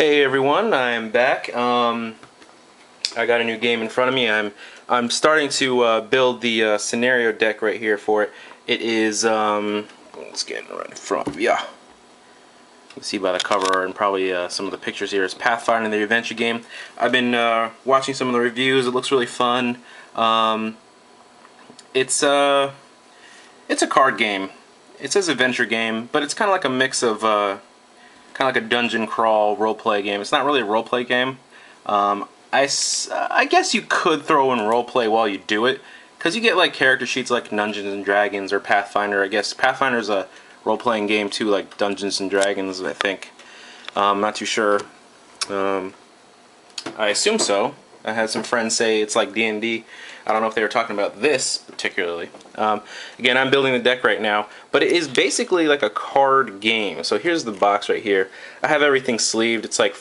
Hey everyone, I'm back. I got a new game in front of me. I'm starting to build the scenario deck right here for it. It is let's get it right in front. Yeah, you can see by the cover and probably some of the pictures here. It's Pathfinder, the adventure game. I've been watching some of the reviews. It looks really fun. It's a card game. It says adventure game, but it's kind of like a mix of kind of like a dungeon crawl roleplay game. It's not really a roleplay game. I guess you could throw in roleplay while you do it, because you get like character sheets like Dungeons and Dragons or Pathfinder. I guess Pathfinder's a role-playing game too, like Dungeons and Dragons, I think. I'm not too sure. I assume so. I had some friends say it's like D&D. I don't know if they were talking about this particularly. Again, I'm building the deck right now, but it is basically like a card game. So here's the box right here. I have everything sleeved. It's like,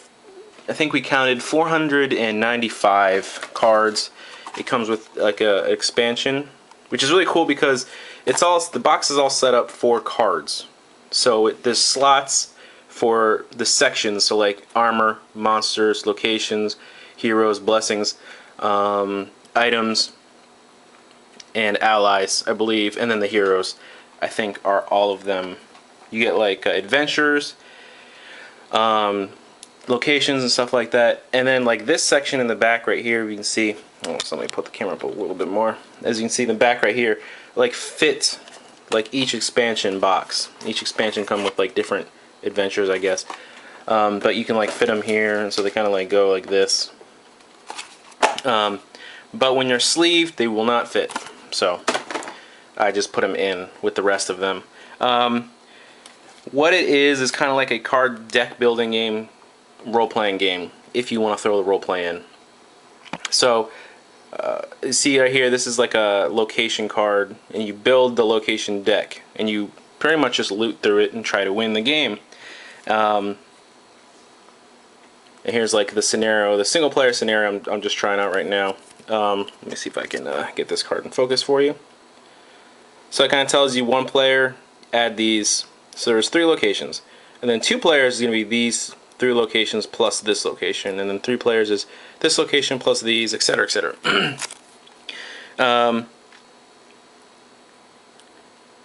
I think we counted 495 cards. It comes with like a expansion, which is really cool because the box is all set up for cards. So there's slots for the sections, so like armor, monsters, locations, heroes, blessings, items, and allies, I believe, and then the heroes, I think, are all of them. You get like adventures, locations and stuff like that, and then like this section in the back right here, you can see, so let me put the camera up a little bit more. As you can see in the back right here, like fit like each expansion box. Each expansion come with like different adventures, I guess, but you can like fit them here, and so they kind of like go like this. But when you're sleeved, they will not fit. So I just put them in with the rest of them. What it is kind of like a card deck building game, role-playing game, if you want to throw the role-play in. So see right here, this is like a location card, and you build the location deck, and you pretty much just loot through it and try to win the game. And here's like the scenario, the single player scenario I'm just trying out right now. Let me see if I can get this card in focus for you. So it kind of tells you one player, add these. So there's 3 locations. And then 2 players is going to be these 3 locations plus this location. And then 3 players is this location plus these, etc., etc.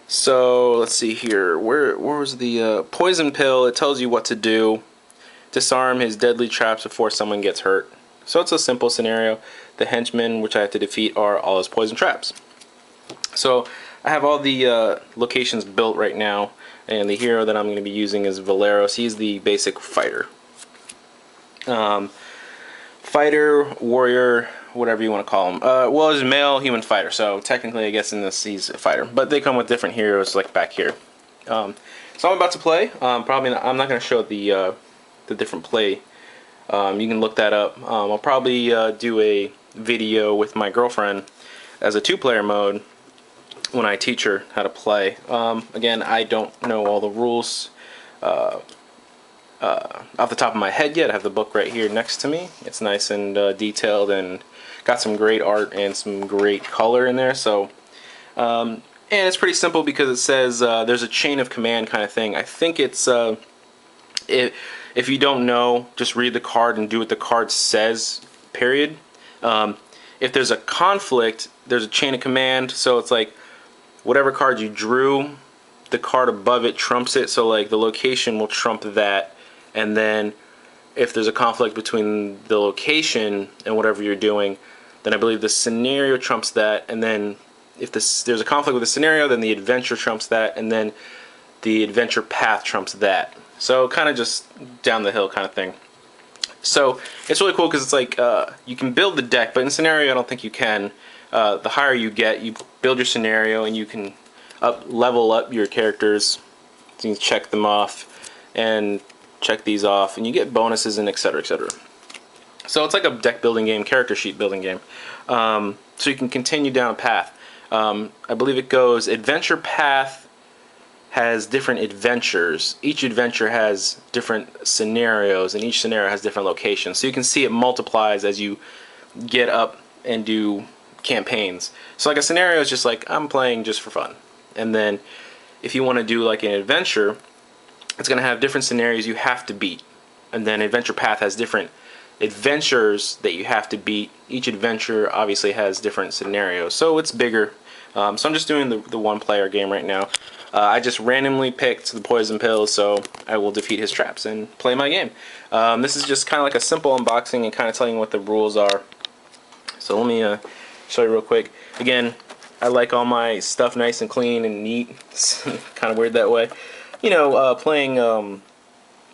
So let's see here. Where was the poison pill? It tells you what to do. Disarm his deadly traps before someone gets hurt. So it's a simple scenario. The henchmen, which I have to defeat, are all his poison traps. So I have all the locations built right now, and the hero that I'm going to be using is Valeros. He's the basic fighter. Fighter, warrior, whatever you want to call him. Well, he's a male human fighter, so technically I guess in this he's a fighter. But they come with different heroes, like back here. So I'm about to play. I'm not going to show the different play. You can look that up. I'll probably do a video with my girlfriend as a 2-player mode when I teach her how to play. Again, I don't know all the rules off the top of my head yet. I have the book right here next to me. It's nice and detailed and got some great art and some great color in there. So, and it's pretty simple because it says there's a chain of command kind of thing. I think it's if you don't know, just read the card and do what the card says, period. If there's a conflict, there's a chain of command, so it's like whatever card you drew, the card above it trumps it, so like the location will trump that, and then if there's a conflict between the location and whatever you're doing, then I believe the scenario trumps that, and then if there's a conflict with the scenario, then the adventure trumps that, and then the adventure path trumps that. So kind of just down the hill kind of thing. So it's really cool because it's like you can build the deck, but in scenario I don't think you can. The higher you get, you build your scenario and you can level up your characters. So you can check them off and check these off, and you get bonuses and etc., etc. So it's like a deck building game, character sheet building game. So you can continue down a path. I believe it goes adventure path has different adventures. Each adventure has different scenarios, and each scenario has different locations. So you can see it multiplies as you get up and do campaigns. So like a scenario is just like, I'm playing just for fun. And then if you want to do like an adventure, it's going to have different scenarios you have to beat. And then Adventure Path has different adventures that you have to beat. Each adventure obviously has different scenarios, so it's bigger. So I'm just doing the one-player game right now. I just randomly picked the poison pills, so I will defeat his traps and play my game. This is just kind of like a simple unboxing and kind of telling you what the rules are. So let me show you real quick. Again, I like all my stuff nice and clean and neat. It's kind of weird that way. You know, playing, I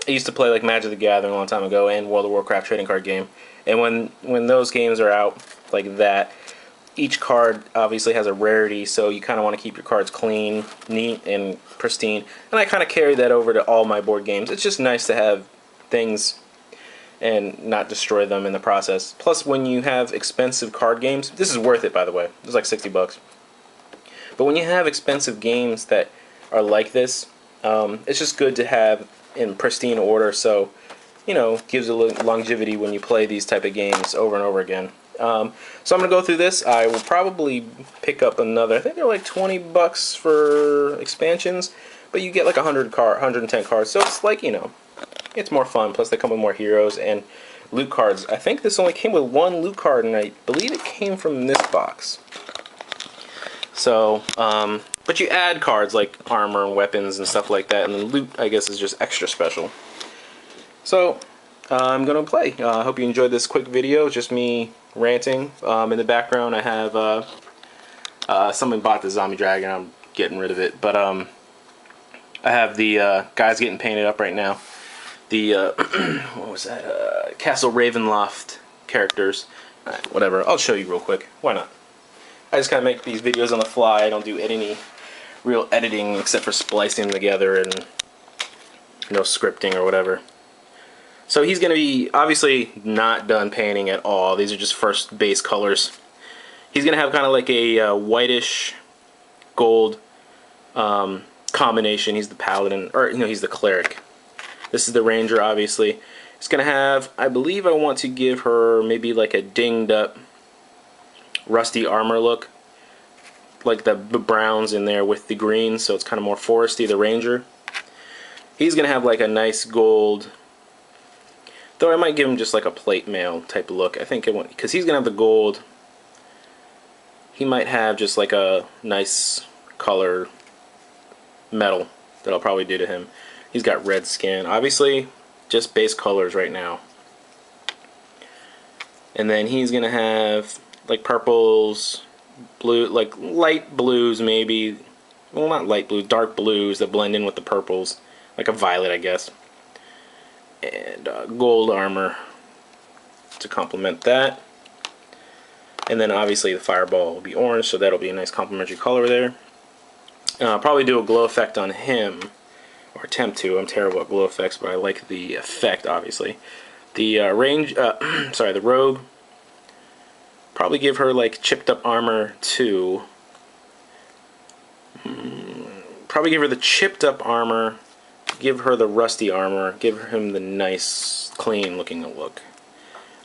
used to play like Magic the Gathering a long time ago and World of Warcraft trading card game. And when those games are out like that, each card obviously has a rarity, so you kind of want to keep your cards clean, neat, and pristine. And I kind of carry that over to all my board games. It's just nice to have things and not destroy them in the process. Plus, when you have expensive card games, this is worth it, by the way. It's like 60 bucks. But when you have expensive games that are like this, it's just good to have in pristine order, so, you know, gives a little longevity when you play these type of games over and over again. So I'm going to go through this. I will probably pick up another, I think they're like 20 bucks for expansions, but you get like 110 cards, so it's like, you know, it's more fun. Plus they come with more heroes and loot cards. I think this only came with one loot card, and I believe it came from this box. So, but you add cards like armor and weapons and stuff like that, and the loot, I guess, is just extra special. So, I'm going to play. I hope you enjoyed this quick video, just me ranting. In the background I have, someone bought the zombie dragon, I'm getting rid of it, but I have the guys getting painted up right now. The, what was that, Castle Ravenloft characters. Alright, whatever, I'll show you real quick, why not? I just kind of make these videos on the fly. I don't do any real editing except for splicing them together and no scripting or whatever. So he's going to be obviously not done painting at all. These are just first base colors. He's going to have kind of like a whitish gold combination. He's the paladin, or no, he's the cleric. This is the ranger, obviously. It's going to have, I believe I want to give her maybe like a dinged up rusty armor look, like the browns in there with the greens, so it's kind of more foresty, the ranger. He's going to have like a nice gold, though I might give him just like a plate mail type of look. I think it won't, because he's going to have the gold. He might have just like a nice color metal that I'll probably do to him. He's got red skin. Obviously, just base colors right now. And then he's going to have like purples, blue, like light blues maybe. Well, not light blue, dark blues that blend in with the purples. Like a violet, I guess. And gold armor to complement that. And then obviously the fireball will be orange, so that'll be a nice complementary color there. I'll probably do a glow effect on him, or attempt to. I'm terrible at glow effects, but I like the effect, obviously. The the rogue, probably give her like chipped up armor too. Probably give her the chipped up armor, give her the rusty armor, give him the nice clean looking look.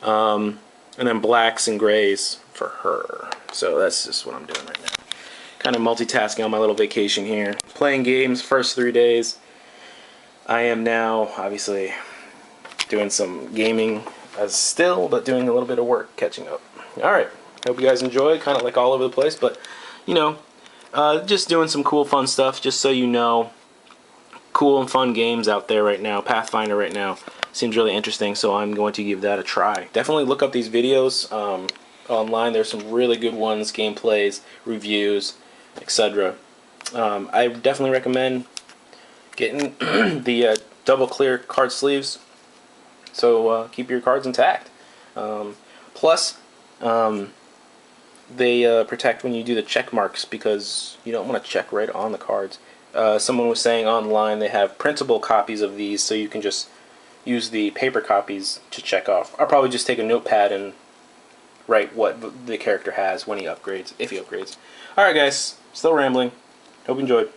And then blacks and grays for her. So that's just what I'm doing right now. Kind of multitasking on my little vacation here. Playing games first 3 days. I am now obviously doing some gaming as still, but doing a little bit of work catching up. Alright, hope you guys enjoy, kind of like all over the place, but you know, just doing some cool fun stuff, just so you know. Cool and fun games out there right now. Pathfinder right now seems really interesting, so I'm going to give that a try. Definitely look up these videos online. There's some really good ones, gameplays, reviews, etc. I definitely recommend getting the double clear card sleeves, so keep your cards intact. Plus, they protect when you do the check marks, because you don't want to check right on the cards. Someone was saying online they have printable copies of these, so you can just use the paper copies to check off. I'll probably just take a notepad and write what the character has when he upgrades, if he upgrades. Alright guys, still rambling. Hope you enjoyed.